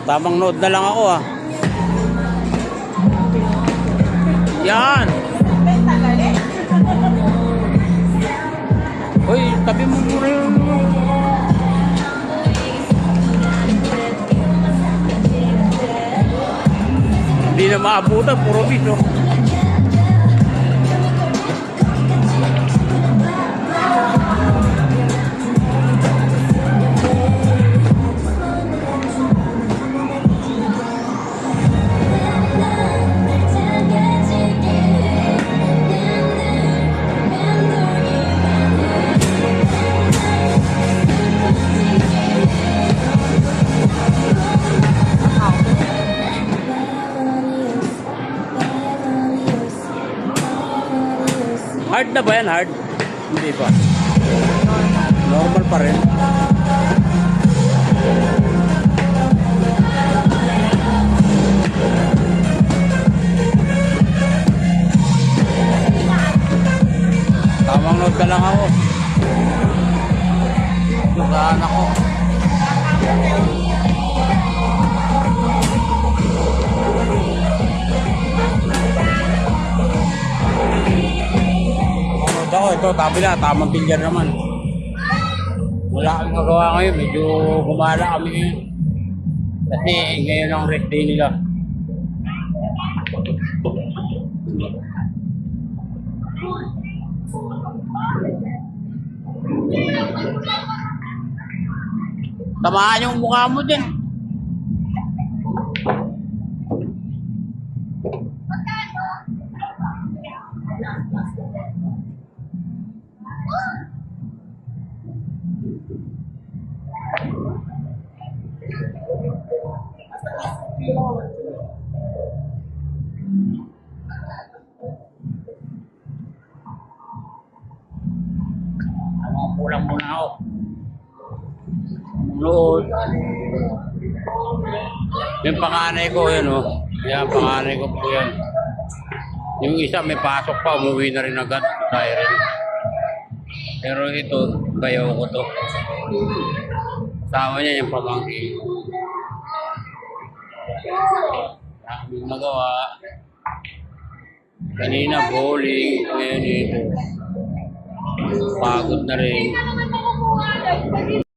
tamang note na lang ako ah. Yan. Hoy, tabi mo muna yun. Hindi na maabutan, puro biso. Hard na ba yan? Hard? Hindi pa. Normal pa rin. Tamang note ka lang ako. Dugaan ako. Ito, tabi na, tamang pilyar naman. Wala kang magawa ngayon, medyo gumala kami ngayon. Kasi ngayon ang rest day nila. Tamaan yung mukha mo din. Pulang muna ako. Load. Yung panganay ko, yan o. Yan, panganay ko po yan. Yung isa may pasok pa, umuwi na rin agad. Siren. Pero ito, bayaw ko to. Kasama niya yung pamangkin. Daming magawa. Kanina bowling, ngayon ito. Pagod na rin.